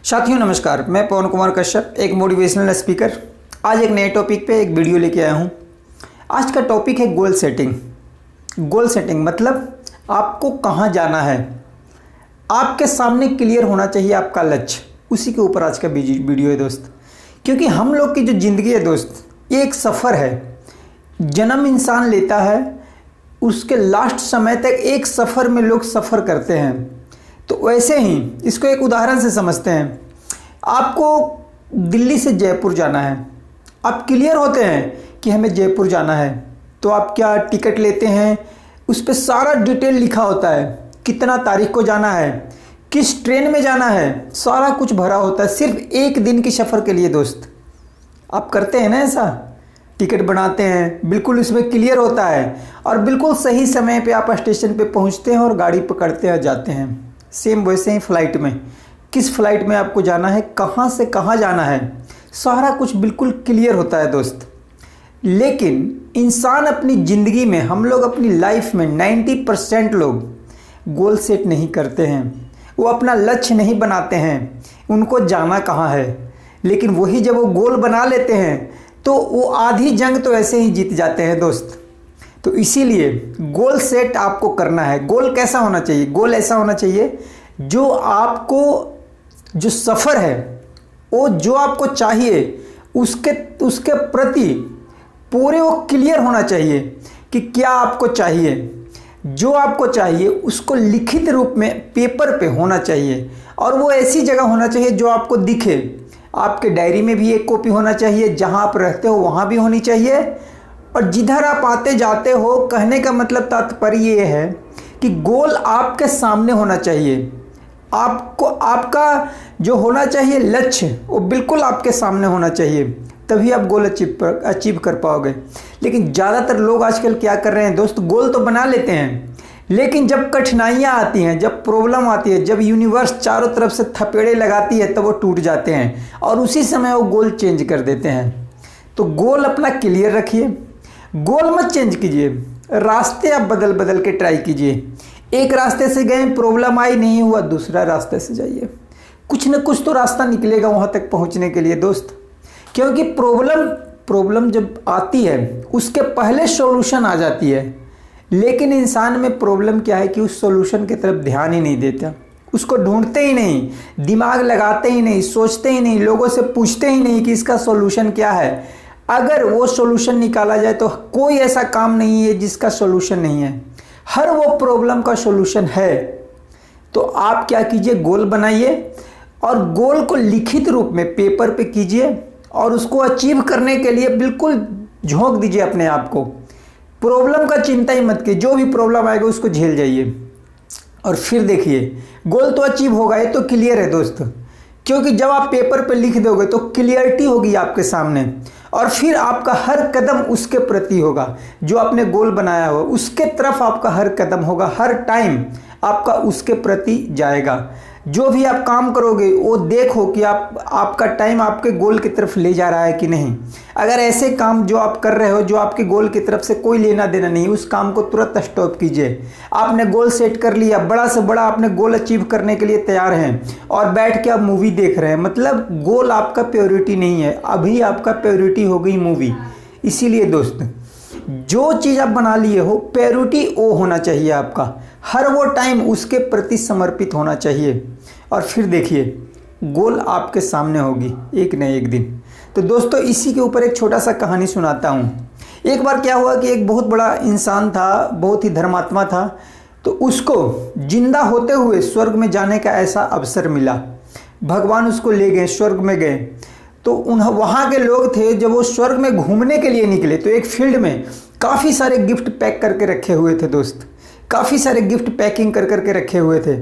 साथियों नमस्कार, मैं पवन कुमार कश्यप, एक मोटिवेशनल स्पीकर। आज एक नए टॉपिक पे एक वीडियो लेके आया हूँ। आज का टॉपिक है गोल सेटिंग। गोल सेटिंग मतलब आपको कहाँ जाना है, आपके सामने क्लियर होना चाहिए आपका लक्ष्य। उसी के ऊपर आज का वीडियो है दोस्त। क्योंकि हम लोग की जो ज़िंदगी है दोस्त, ये एक सफ़र है। जन्म इंसान लेता है, उसके लास्ट समय तक एक सफ़र में लोग सफ़र करते हैं। तो वैसे ही इसको एक उदाहरण से समझते हैं। आपको दिल्ली से जयपुर जाना है, आप क्लियर होते हैं कि हमें जयपुर जाना है, तो आप क्या टिकट लेते हैं, उस पर सारा डिटेल लिखा होता है। कितना तारीख को जाना है, किस ट्रेन में जाना है, सारा कुछ भरा होता है सिर्फ एक दिन की सफ़र के लिए दोस्त। आप करते हैं ना ऐसा, टिकट बनाते हैं, बिल्कुल उसमें क्लियर होता है और बिल्कुल सही समय पे आप स्टेशन पे पहुंचते हैं और गाड़ी पकड़ते हैं, जाते हैं। सेम वैसे ही फ़्लाइट में, किस फ़्लाइट में आपको जाना है, कहाँ से कहाँ जाना है, सारा कुछ बिल्कुल क्लियर होता है दोस्त। लेकिन इंसान अपनी ज़िंदगी में, हम लोग अपनी लाइफ में 90% लोग गोल सेट नहीं करते हैं। वो अपना लक्ष्य नहीं बनाते हैं, उनको जाना कहाँ है। लेकिन वही जब वो गोल बना लेते हैं तो वो आधी जंग तो ऐसे ही जीत जाते हैं दोस्त। तो इसीलिए गोल सेट आपको करना है। गोल कैसा होना चाहिए? गोल ऐसा होना चाहिए जो आपको, जो सफ़र है वो जो आपको चाहिए उसके प्रति पूरे वो क्लियर होना चाहिए कि क्या आपको चाहिए। जो आपको चाहिए उसको लिखित रूप में पेपर पे होना चाहिए और वो ऐसी जगह होना चाहिए जो आपको दिखे। आपके डायरी में भी एक कॉपी होना चाहिए, जहाँ आप रहते हो वहाँ भी होनी चाहिए, और जिधर आप आते जाते हो। कहने का मतलब तात्पर्य ये है कि गोल आपके सामने होना चाहिए। आपको आपका जो होना चाहिए लक्ष्य, वो बिल्कुल आपके सामने होना चाहिए, तभी आप गोल अचीव कर पाओगे। लेकिन ज़्यादातर लोग आजकल क्या कर रहे हैं दोस्त, गोल तो बना लेते हैं, लेकिन जब कठिनाइयाँ आती हैं, जब प्रॉब्लम आती है, जब यूनिवर्स चारों तरफ से थपेड़े लगाती है, तब वो टूट जाते हैं और उसी समय वो गोल चेंज कर देते हैं। तो गोल अपना क्लियर रखिए, गोल मत चेंज कीजिए, रास्ते आप बदल बदल के ट्राई कीजिए। एक रास्ते से गए, प्रॉब्लम आई, नहीं हुआ, दूसरा रास्ते से जाइए। कुछ न कुछ तो रास्ता निकलेगा वहाँ तक पहुँचने के लिए दोस्त। क्योंकि प्रॉब्लम जब आती है उसके पहले सॉल्यूशन आ जाती है। लेकिन इंसान में प्रॉब्लम क्या है कि उस सॉल्यूशन की तरफ ध्यान ही नहीं देता, उसको ढूंढते ही नहीं, दिमाग लगाते ही नहीं, सोचते ही नहीं, लोगों से पूछते ही नहीं कि इसका सॉल्यूशन क्या है। अगर वो सॉल्यूशन निकाला जाए तो कोई ऐसा काम नहीं है जिसका सॉल्यूशन नहीं है, हर वो प्रॉब्लम का सॉल्यूशन है। तो आप क्या कीजिए, गोल बनाइए और गोल को लिखित रूप में पेपर पे कीजिए और उसको अचीव करने के लिए बिल्कुल झोंक दीजिए अपने आप को। प्रॉब्लम का चिंता ही मत कीजिए, जो भी प्रॉब्लम आएगा उसको झेल जाइए और फिर देखिए गोल तो अचीव होगा। ये तो क्लियर है दोस्त, क्योंकि जब आप पेपर पे लिख दोगे तो क्लियरिटी होगी आपके सामने और फिर आपका हर कदम उसके प्रति होगा। जो आपने गोल बनाया हो उसके तरफ आपका हर कदम होगा, हर टाइम आपका उसके प्रति जाएगा। जो भी आप काम करोगे वो देखो कि आपका टाइम आपके गोल की तरफ ले जा रहा है कि नहीं। अगर ऐसे काम जो आप कर रहे हो जो आपके गोल की तरफ से कोई लेना देना नहीं, उस काम को तुरंत स्टॉप कीजिए। आपने गोल सेट कर लिया, बड़ा से बड़ा आपने गोल अचीव करने के लिए तैयार हैं और बैठ के आप मूवी देख रहे हैं, मतलब गोल आपका प्रायोरिटी नहीं है, अभी आपका प्रायोरिटी हो गई मूवी। इसीलिए दोस्त, जो चीज़ आप बना लिए हो प्रायोरिटी वो होना चाहिए आपका, हर वो टाइम उसके प्रति समर्पित होना चाहिए और फिर देखिए गोल आपके सामने होगी एक न एक दिन। तो दोस्तों, इसी के ऊपर एक छोटा सा कहानी सुनाता हूँ। एक बार क्या हुआ कि एक बहुत बड़ा इंसान था, बहुत ही धर्मात्मा था, तो उसको जिंदा होते हुए स्वर्ग में जाने का ऐसा अवसर मिला। भगवान उसको ले गए, स्वर्ग में गए। तो वहाँ के लोग थे, जब वो स्वर्ग में घूमने के लिए निकले तो एक फील्ड में काफ़ी सारे गिफ्ट पैक करके रखे हुए थे दोस्त, काफ़ी सारे गिफ्ट पैकिंग कर करके रखे हुए थे।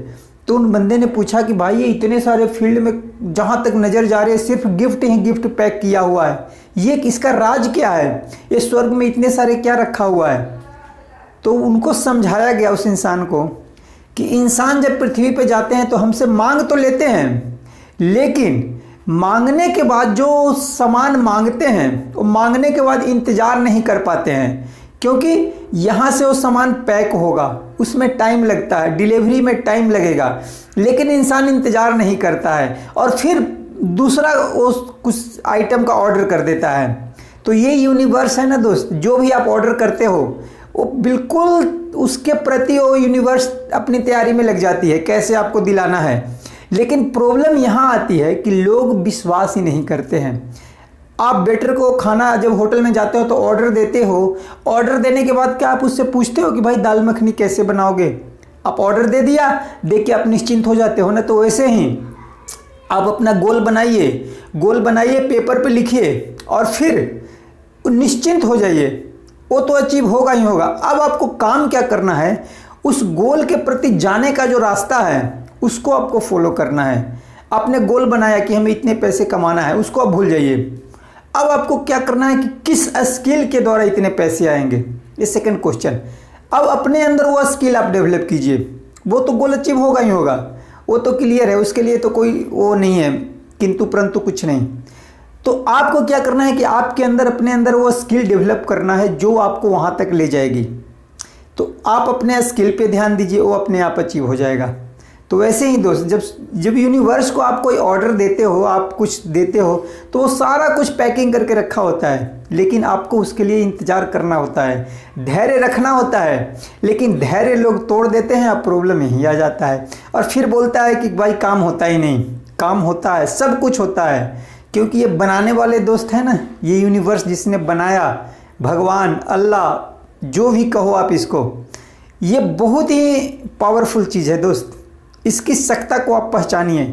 तो उन बंदे ने पूछा कि भाई, ये इतने सारे फील्ड में जहाँ तक नज़र जा रही है सिर्फ गिफ्ट ही गिफ्ट पैक किया हुआ है, ये किसका राज क्या है, ये स्वर्ग में इतने सारे क्या रखा हुआ है। तो उनको समझाया गया उस इंसान को कि इंसान जब पृथ्वी पे जाते हैं तो हमसे मांग तो लेते हैं, लेकिन मांगने के बाद जो सामान मांगते हैं वो मांगने के बाद इंतज़ार नहीं कर पाते हैं क्योंकि यहाँ से वो सामान पैक होगा, उसमें टाइम लगता है, डिलीवरी में टाइम लगेगा, लेकिन इंसान इंतज़ार नहीं करता है और फिर दूसरा वो कुछ आइटम का ऑर्डर कर देता है। तो ये यूनिवर्स है ना दोस्त, जो भी आप ऑर्डर करते हो वो बिल्कुल उसके प्रति वो यूनिवर्स अपनी तैयारी में लग जाती है कैसे आपको दिलाना है। लेकिन प्रॉब्लम यहाँ आती है कि लोग विश्वास ही नहीं करते हैं। आप वेटर को खाना जब होटल में जाते हो तो ऑर्डर देते हो, ऑर्डर देने के बाद क्या आप उससे पूछते हो कि भाई दाल मखनी कैसे बनाओगे? आप ऑर्डर दे दिया, देख के आप निश्चिंत हो जाते हो ना। तो वैसे ही आप अपना गोल बनाइए, पेपर पे लिखिए और फिर निश्चिंत हो जाइए, वो तो अचीव होगा ही होगा। अब आपको काम क्या करना है, उस गोल के प्रति जाने का जो रास्ता है उसको आपको फॉलो करना है। आपने गोल बनाया कि हमें इतने पैसे कमाना है, उसको आप भूल जाइए। अब आपको क्या करना है कि किस स्किल के द्वारा इतने पैसे आएंगे, ये सेकंड क्वेश्चन। अब अपने अंदर वो स्किल आप डेवलप कीजिए, वो तो गोल अचीव होगा ही होगा, वो तो क्लियर है, उसके लिए तो कोई वो नहीं है किंतु परंतु कुछ नहीं। तो आपको क्या करना है कि आपके अंदर अपने अंदर वो स्किल डेवलप करना है जो आपको वहाँ तक ले जाएगी। तो आप अपने स्किल पे ध्यान दीजिए, वो अपने आप अचीव हो जाएगा। तो वैसे ही दोस्त, जब यूनिवर्स को आप कोई ऑर्डर देते हो, आप कुछ देते हो, तो वो सारा कुछ पैकिंग करके रखा होता है, लेकिन आपको उसके लिए इंतज़ार करना होता है, धैर्य रखना होता है। लेकिन धैर्य लोग तोड़ देते हैं, अब प्रॉब्लम यही आ जाता है और फिर बोलता है कि भाई काम होता ही नहीं। काम होता है, सब कुछ होता है, क्योंकि ये बनाने वाले दोस्त हैं ना, ये यूनिवर्स जिसने बनाया, भगवान, अल्लाह, जो भी कहो आप इसको, ये बहुत ही पावरफुल चीज़ है दोस्त। इसकी सत्ता को आप पहचानिए,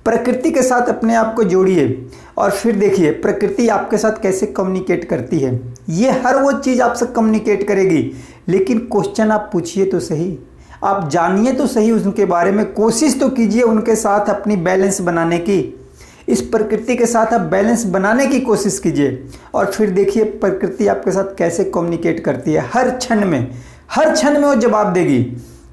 प्रकृति के साथ अपने आप को जोड़िए और फिर देखिए प्रकृति आपके साथ कैसे कम्युनिकेट करती है। ये हर वो चीज़ आपसे कम्युनिकेट करेगी, लेकिन क्वेश्चन आप पूछिए तो सही, आप जानिए तो सही उनके बारे में, कोशिश तो कीजिए उनके साथ अपनी बैलेंस बनाने की। इस प्रकृति के साथ आप बैलेंस बनाने की कोशिश कीजिए और फिर देखिए प्रकृति आपके साथ कैसे कम्युनिकेट करती है। हर क्षण में वो जवाब देगी।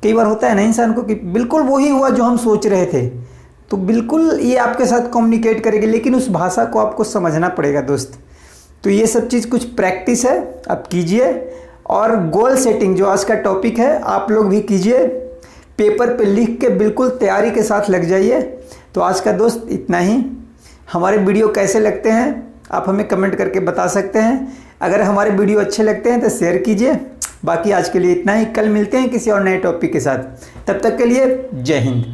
कई बार होता है ना इंसान को कि बिल्कुल वही हुआ जो हम सोच रहे थे, तो बिल्कुल ये आपके साथ कम्युनिकेट करेगी, लेकिन उस भाषा को आपको समझना पड़ेगा दोस्त। तो ये सब चीज़ कुछ प्रैक्टिस है, आप कीजिए। और गोल सेटिंग जो आज का टॉपिक है, आप लोग भी कीजिए, पेपर पे लिख के बिल्कुल तैयारी के साथ लग जाइए। तो आज का दोस्त इतना ही। हमारे वीडियो कैसे लगते हैं आप हमें कमेंट करके बता सकते हैं। अगर हमारे वीडियो अच्छे लगते हैं तो शेयर कीजिए। बाकी आज के लिए इतना ही, कल मिलते हैं किसी और नए टॉपिक के साथ। तब तक के लिए जय हिंद।